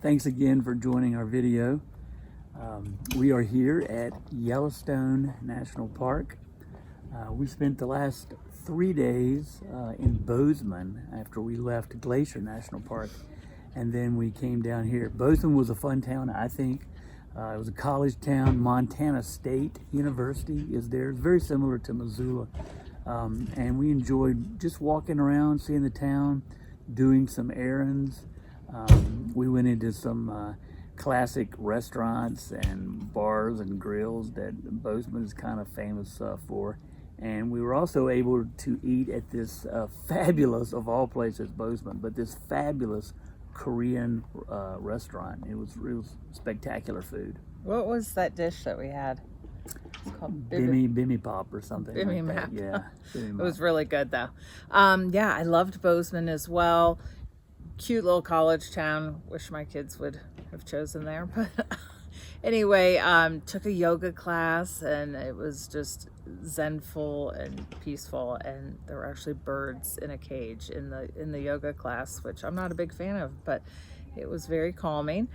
Thanks again for joining our video. We are here at Yellowstone National Park. We spent the last 3 days in Bozeman after we left Glacier National Park, and then we came down here. Bozeman was a fun town, I think. It was a college town. Montana State University is there. It's very similar to Missoula. And we enjoyed just walking around, seeing the town, doing some errands. We went into some classic restaurants and bars and grills that Bozeman is kind of famous for. And we were also able to eat at this fabulous, of all places, Bozeman, but this fabulous Korean restaurant. It was real spectacular food. What was that dish that we had? It's called bibimbap or something like that. Yeah, it was really good though. Yeah, I loved Bozeman as well. Cute little college town. Wish my kids would have chosen there, but anyway, took a yoga class and it was just zenful and peaceful, and there were actually birds in a cage in the yoga class, which I'm not a big fan of, but it was very calming.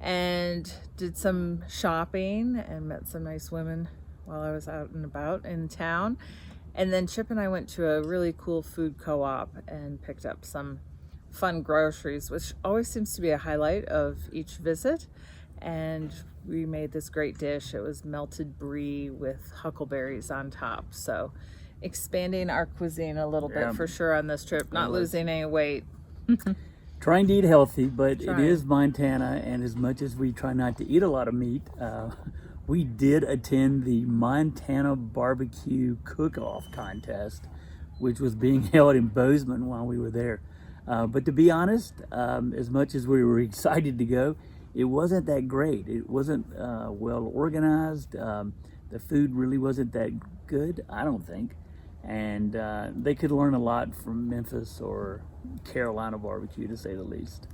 And did some shopping and met some nice women while I was out and about in town. And then Chip and I went to a really cool food co-op and picked up some fun groceries, which always seems to be a highlight of each visit. And we made this great dish. It was melted brie with huckleberries on top. So expanding our cuisine a little bit for sure on this trip, not losing any weight. Trying to eat healthy, but it is Montana, and as much as we try not to eat a lot of meat, we did attend the Montana Barbecue Cook-Off Contest, which was being held in Bozeman while we were there. But to be honest, as much as we were excited to go, it wasn't that great. It wasn't well organized. The food really wasn't that good, I don't think. And they could learn a lot from Memphis or Carolina barbecue, to say the least.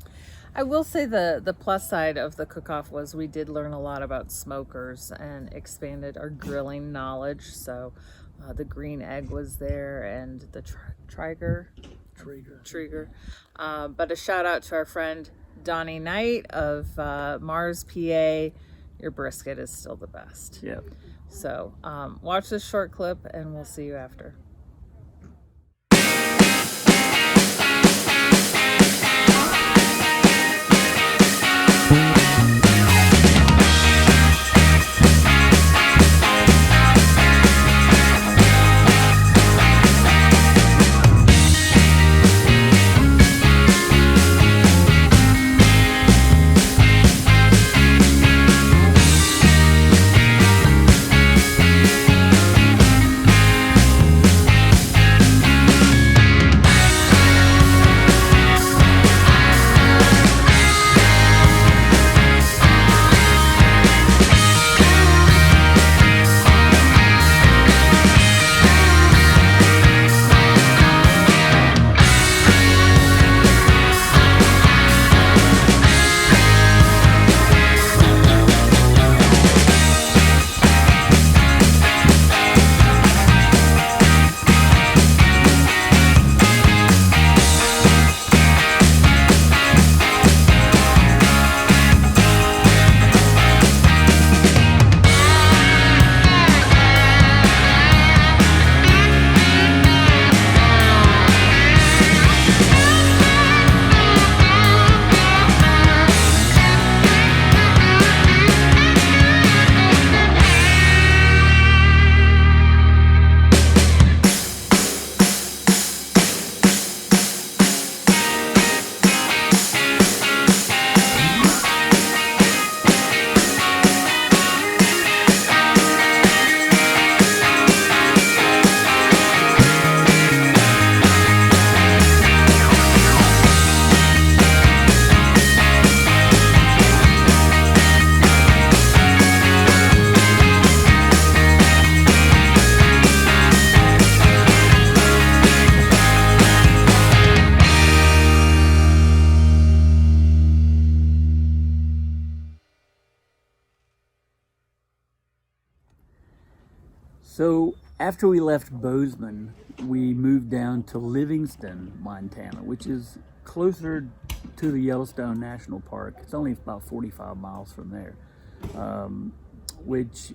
I will say the plus side of the cook-off was we did learn a lot about smokers and expanded our grilling knowledge. So the green egg was there, and the Traeger. But a shout out to our friend Donnie Knight of Mars, PA. Your brisket is still the best. Yep. So watch this short clip and we'll see you after. So after we left Bozeman, we moved down to Livingston, Montana, which is closer to the Yellowstone National Park. It's only about 45 miles from there, which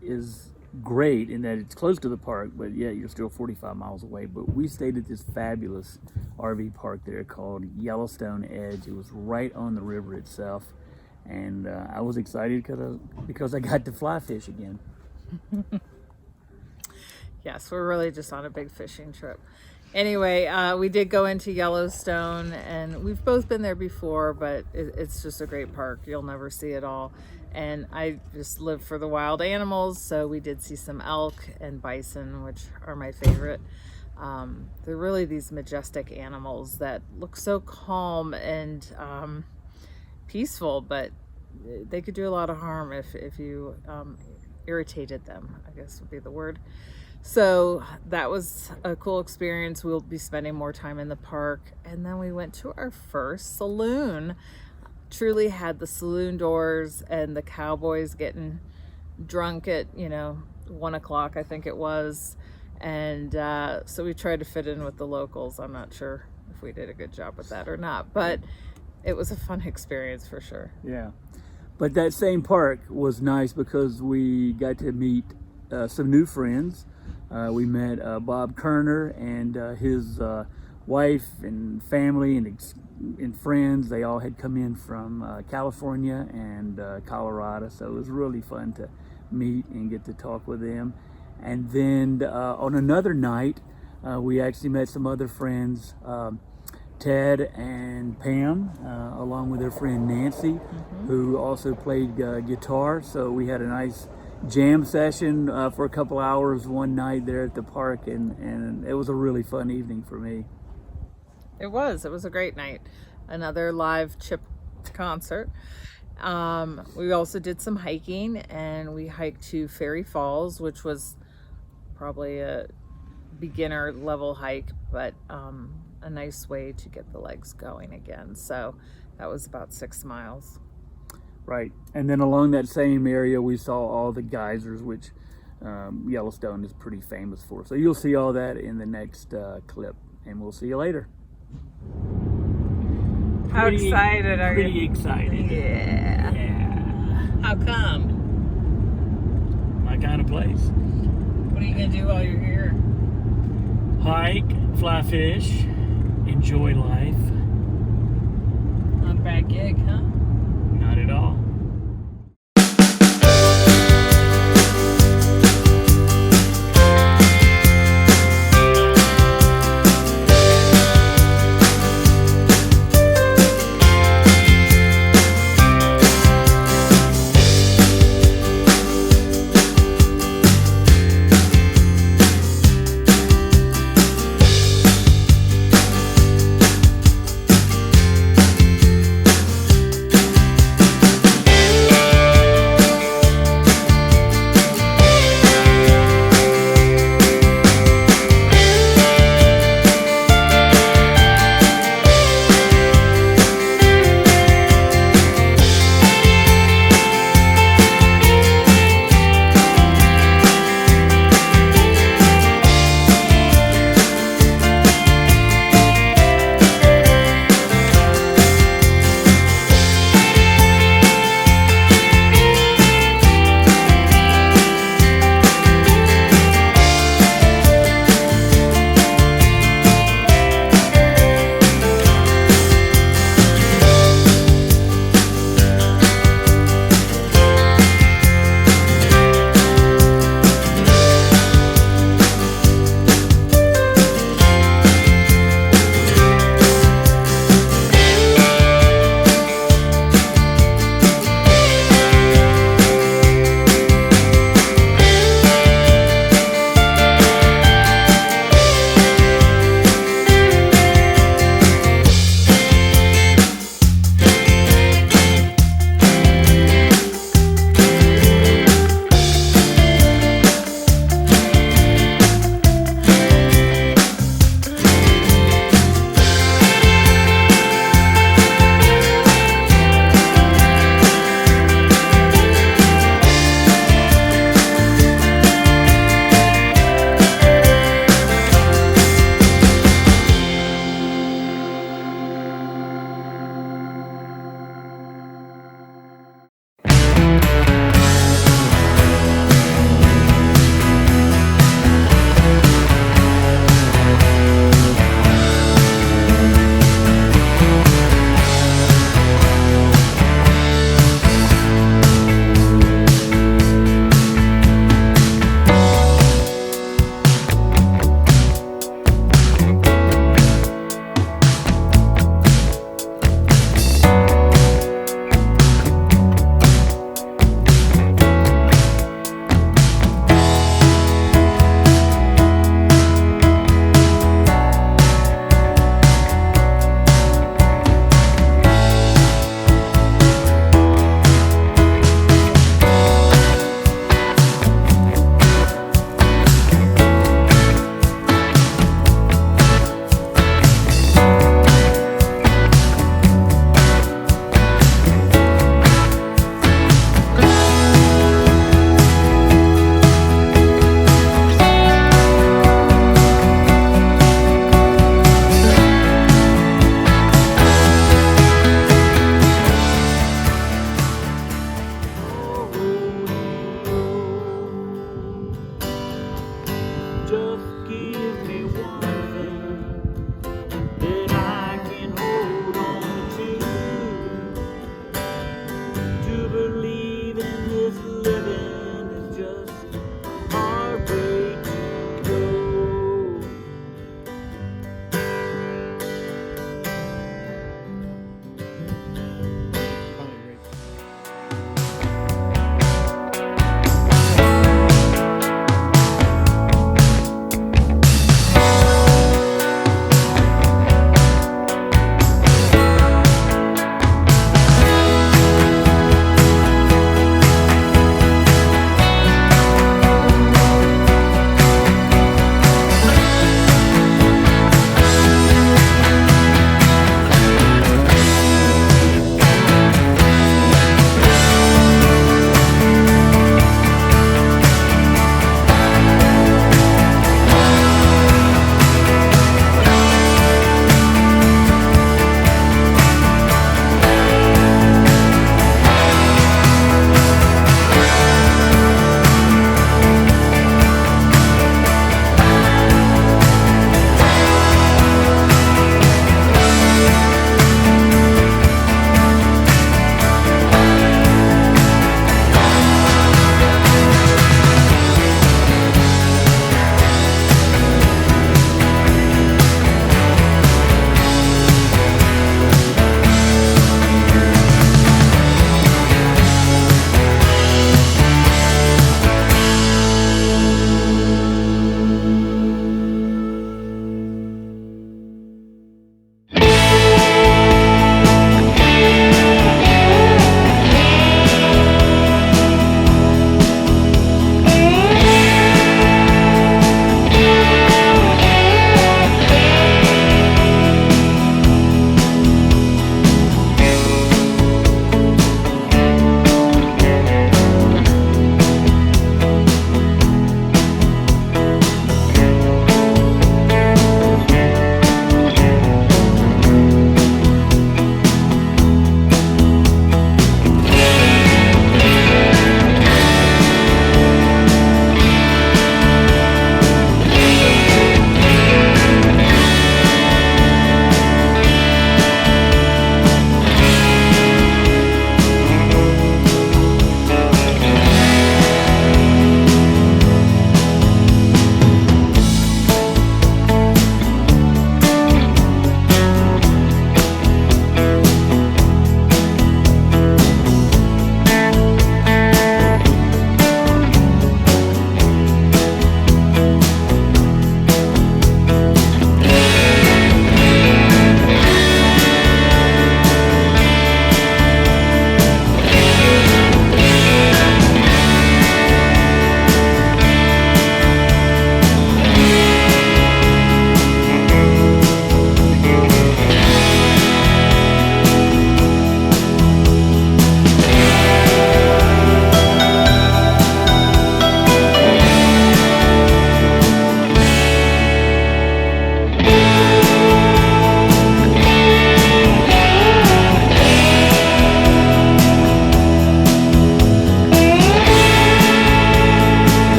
is great in that it's close to the park, but yeah, you're still 45 miles away. But we stayed at this fabulous RV park there called Yellowstone Edge. It was right on the river itself, and I was excited because I got to fly fish again. Yes, we're really just on a big fishing trip. Anyway, we did go into Yellowstone, and we've both been there before, but it's just a great park. You'll never see it all. And I just live for the wild animals, so we did see some elk and bison, which are my favorite. They're really these majestic animals that look so calm and peaceful, but they could do a lot of harm if you irritated them, I guess would be the word. So that was a cool experience. We'll be spending more time in the park. And then we went to our first saloon. Truly had the saloon doors and the cowboys getting drunk at 1 o'clock, I think it was. And so we tried to fit in with the locals. I'm not sure if we did a good job with that or not, but it was a fun experience for sure. Yeah, but that same park was nice because we got to meet some new friends. We met Bob Kerner and his wife and family and friends. They all had come in from California and Colorado, so it was really fun to meet and get to talk with them. And then on another night, we actually met some other friends, Ted and Pam, along with their friend Nancy, who also played guitar. So we had a nice jam session for a couple hours one night there at the park, and it was a really fun evening for me. It was a great night. Another live Chip concert. We also did some hiking, and we hiked to Fairy Falls, which was probably a beginner level hike, but a nice way to get the legs going again. So that was about 6 miles. Right, and then along that same area we saw all the geysers, which Yellowstone is pretty famous for. So you'll see all that in the next clip, and we'll see you later. How excited are you? Pretty excited. Yeah. How come? My kind of place. What are you gonna do while you're here? Hike, fly fish, enjoy life. Not a bad gig, huh? Not at all.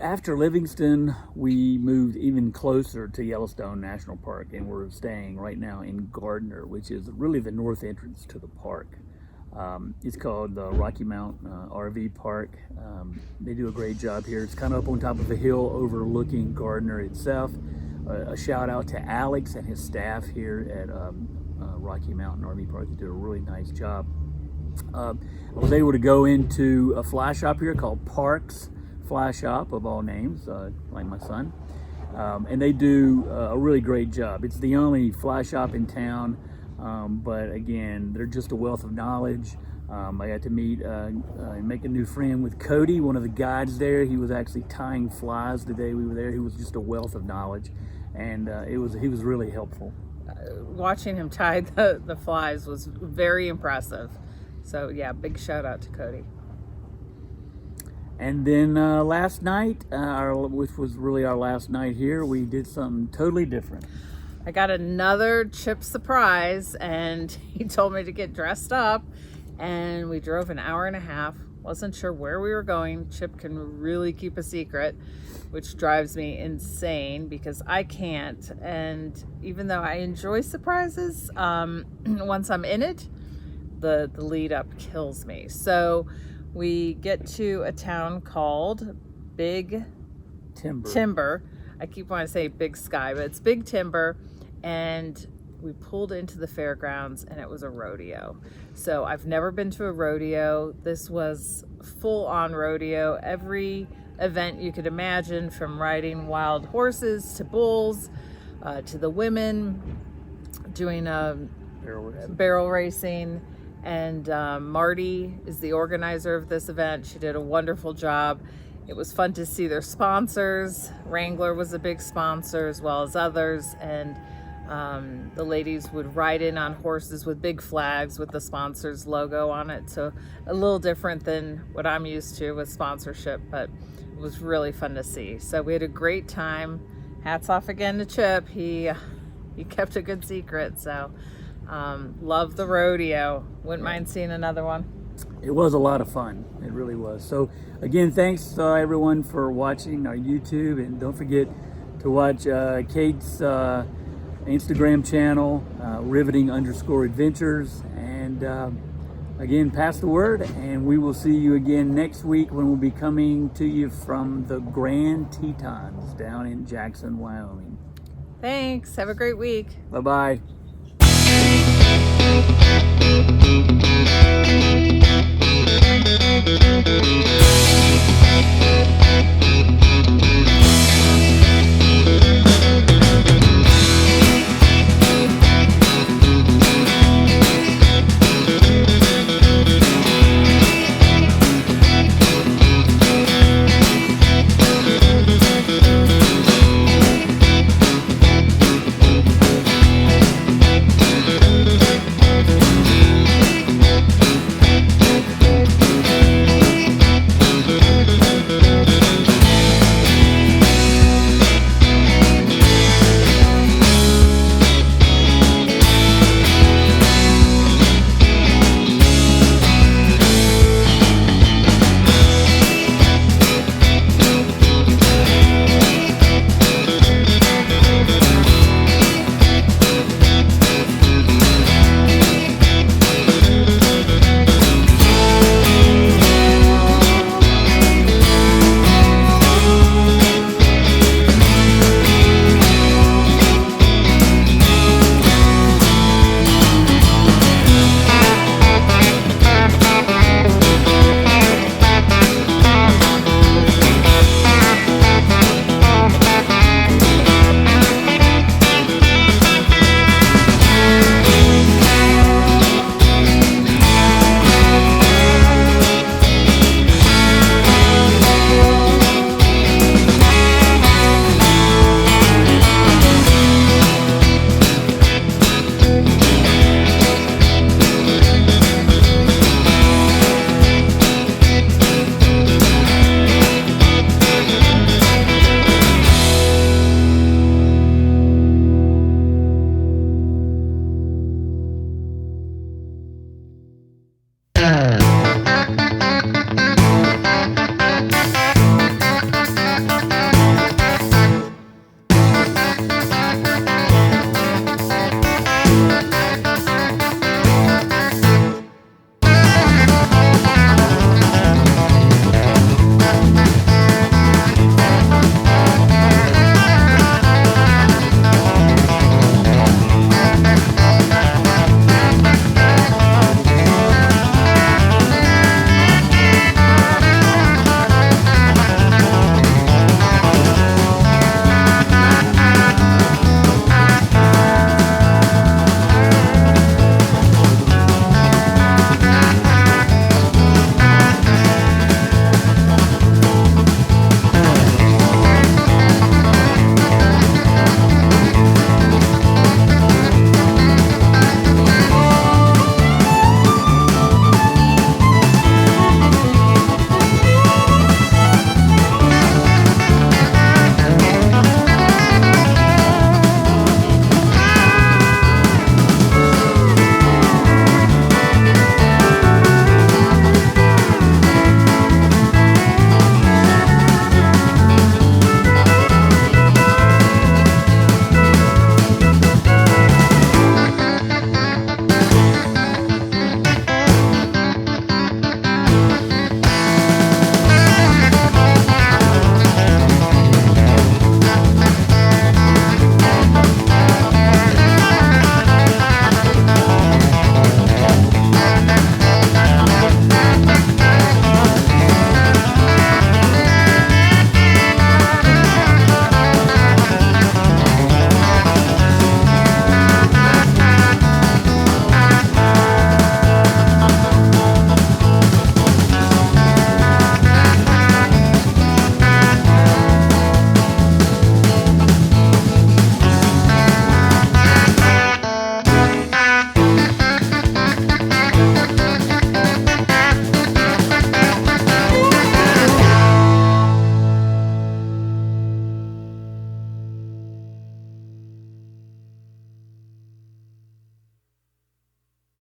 after Livingston, we moved even closer to Yellowstone National Park, and we're staying right now in Gardner, which is really the north entrance to the park. It's called the Rocky Mount RV Park. They do a great job here. It's kind of up on top of a hill overlooking Gardner itself. A shout out to Alex and his staff here at Rocky Mountain RV Park. They do a really nice job. I was able to go into a fly shop here called Parks Fly Shop, of all names, like my son. And they do a really great job. It's the only fly shop in town. But again, they're just a wealth of knowledge. I got to meet and make a new friend with Cody, one of the guides there. He was actually tying flies the day we were there. He was just a wealth of knowledge, and he was really helpful. Watching him tie the flies was very impressive. So yeah, big shout out to Cody. And then last night, which was really our last night here, we did something totally different. I got another Chip surprise, and he told me to get dressed up, and we drove an hour and a half. Wasn't sure where we were going. Chip can really keep a secret, which drives me insane because I can't. And even though I enjoy surprises, once I'm in it, the lead up kills me. So we get to a town called Big Timber. I keep wanting to say Big Sky, but it's Big Timber. And we pulled into the fairgrounds, and it was a rodeo. So I've never been to a rodeo. This was full on rodeo. Every event you could imagine, from riding wild horses to bulls, to the women doing barrel racing. And Marty is the organizer of this event. She did a wonderful job. It was fun to see their sponsors. Wrangler was a big sponsor, as well as others. And the ladies would ride in on horses with big flags with the sponsor's logo on it. So a little different than what I'm used to with sponsorship, but it was really fun to see. So we had a great time. Hats off again to Chip. He kept a good secret. So love the rodeo. Wouldn't mind seeing another one. It was a lot of fun. It really was. So again, thanks everyone for watching our YouTube, and don't forget to watch Kate's Instagram channel, riveting_adventures. And again, pass the word, and we will see you again next week when we'll be coming to you from the Grand Tetons down in Jackson, Wyoming. Thanks. Have a great week. Bye-bye.